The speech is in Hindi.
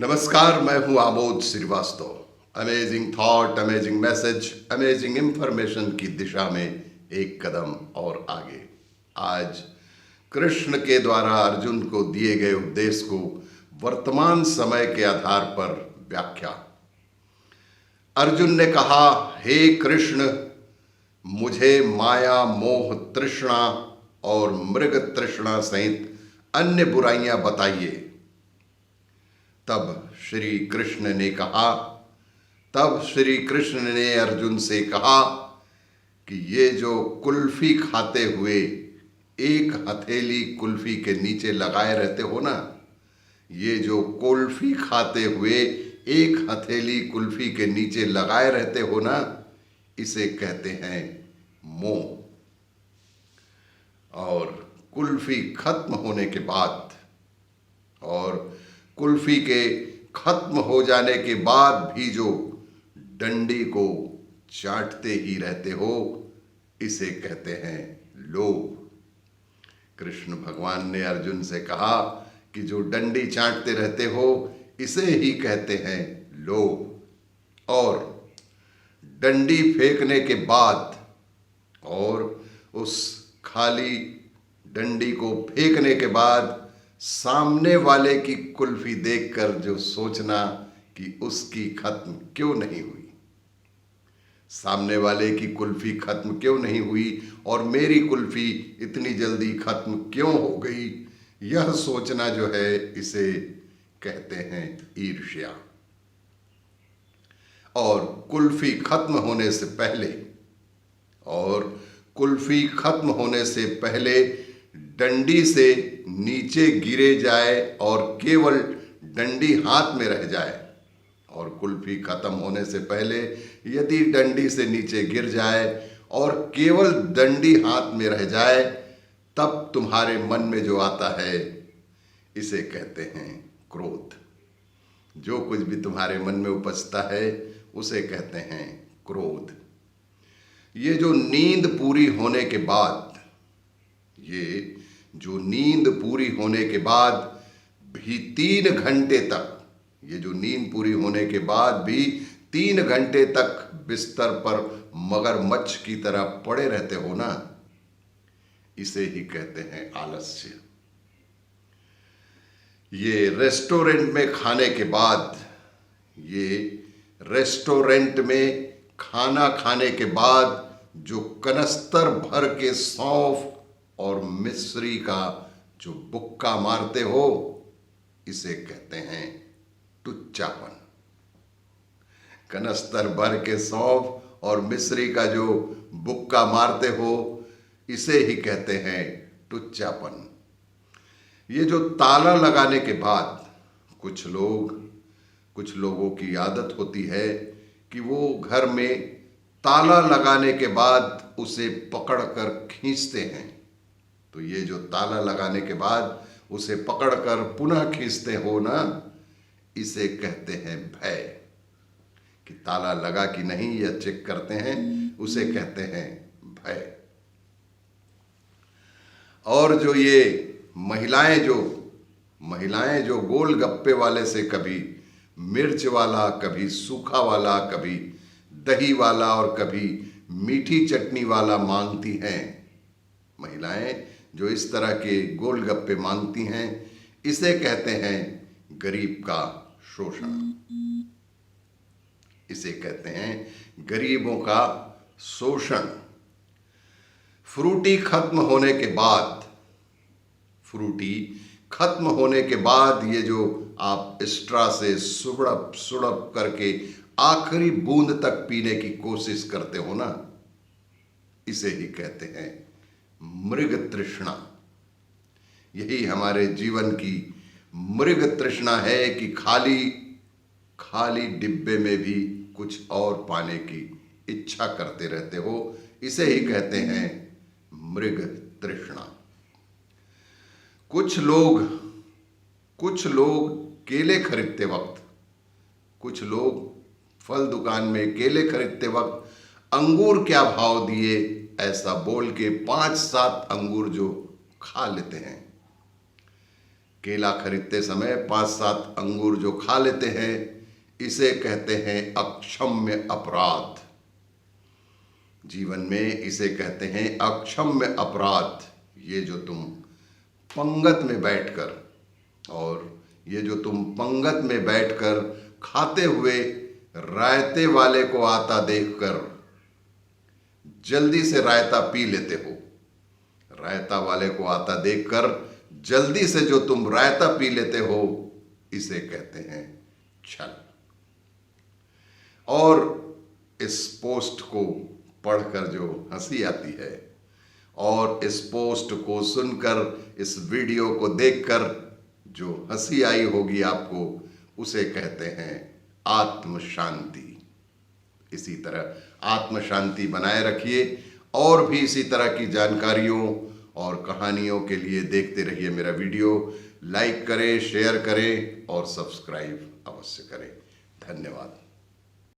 नमस्कार, मैं हूं Amod Srivastava. Amazing thought, amazing message, amazing information की दिशा में एक कदम और आगे। आज कृष्ण के द्वारा अर्जुन को दिए गए उपदेश को वर्तमान समय के आधार पर व्याख्या। अर्जुन ने कहा, हे कृष्ण, मुझे माया, मोह, तृष्णा और मृग तृष्णा सहित अन्य बुराइयां बताइए। तब श्री कृष्ण ने अर्जुन से कहा कि ये जो कुल्फी खाते हुए एक हथेली कुल्फी के नीचे लगाए रहते हो ना, ये जो कुल्फी खाते हुए एक हथेली कुल्फी के नीचे लगाए रहते हो ना, इसे कहते हैं मोह। और कुल्फी खत्म होने के बाद और कुल्फी के खत्म हो जाने के बाद भी जो डंडी को चाटते ही रहते हो, इसे कहते हैं लोभ। कृष्ण भगवान ने अर्जुन से कहा कि जो डंडी चाटते रहते हो, इसे ही कहते हैं लोभ। और डंडी फेंकने के बाद और उस खाली डंडी को फेंकने के बाद सामने वाले की कुल्फी देखकर जो सोचना कि उसकी खत्म क्यों नहीं हुई, सामने वाले की कुल्फी खत्म क्यों नहीं हुई और मेरी कुल्फी इतनी जल्दी खत्म क्यों हो गई, यह सोचना जो है, इसे कहते हैं ईर्ष्या। और कुल्फी खत्म होने से पहले डंडी से नीचे गिरे जाए और केवल डंडी हाथ में रह जाए, और कुल्फी खत्म होने से पहले यदि डंडी से नीचे गिर जाए और केवल डंडी हाथ में रह जाए, तब तुम्हारे मन में जो आता है, इसे कहते हैं क्रोध। जो कुछ भी तुम्हारे मन में उपजता है, उसे कहते हैं क्रोध। ये जो नींद पूरी होने के बाद भी 3 घंटे तक, ये जो नींद पूरी होने के बाद भी 3 घंटे तक बिस्तर पर मगरमच्छ की तरह पड़े रहते हो ना, इसे ही कहते हैं आलस्य। ये रेस्टोरेंट में खाना खाने के बाद जो कनस्तर भर के सौंफ और मिश्री का जो बुक्का मारते हो, इसे कहते हैं टुच्चापन। कनस्तर भर के सौंफ और मिश्री का जो बुक्का मारते हो, इसे ही कहते हैं टुच्चापन। ये जो ताला लगाने के बाद कुछ लोगों की आदत होती है कि वो घर में ताला लगाने के बाद उसे पकड़कर खींचते हैं। तो ये जो ताला लगाने के बाद उसे पकड़कर पुनः खींचते हो ना, इसे कहते हैं भय। कि ताला लगा कि नहीं यह चेक करते हैं, उसे कहते हैं भय। और जो ये महिलाएं जो गोलगप्पे वाले से कभी मिर्च वाला, कभी सूखा वाला, कभी दही वाला और कभी मीठी चटनी वाला मांगती हैं, महिलाएं जो इस तरह के गोलगप्पे मांगती हैं, इसे कहते हैं गरीब का शोषण। इसे कहते हैं गरीबों का शोषण। फ्रूटी खत्म होने के बाद ये जो आप स्ट्रा से सुड़प करके आखिरी बूंद तक पीने की कोशिश करते हो ना, इसे ही कहते हैं मृग तृष्णा। यही हमारे जीवन की मृग तृष्णा है कि खाली डिब्बे में भी कुछ और पाने की इच्छा करते रहते हो, इसे ही कहते हैं मृग तृष्णा। कुछ लोग केले खरीदते वक्त, कुछ लोग फल दुकान में केले खरीदते वक्त अंगूर क्या भाव दिए ऐसा बोल के 5-7 अंगूर जो खा लेते हैं, केला खरीदते समय 5-7 अंगूर जो खा लेते हैं, इसे कहते हैं अक्षम्य अपराध। जीवन में इसे कहते हैं अक्षम्य अपराध। ये जो तुम पंगत में बैठकर खाते हुए रायते वाले को आता देखकर जल्दी से रायता पी लेते हो, रायता वाले को आता देखकर जल्दी से जो तुम रायता पी लेते हो, इसे कहते हैं छल। और इस पोस्ट को पढ़कर जो हंसी आती है और इस पोस्ट को सुनकर, इस वीडियो को देखकर जो हंसी आई होगी आपको, उसे कहते हैं आत्म शांति। इसी तरह आत्म शांति बनाए रखिए और भी इसी तरह की जानकारियों और कहानियों के लिए देखते रहिए मेरा वीडियो। लाइक करें, शेयर करें और सब्सक्राइब अवश्य करें। धन्यवाद।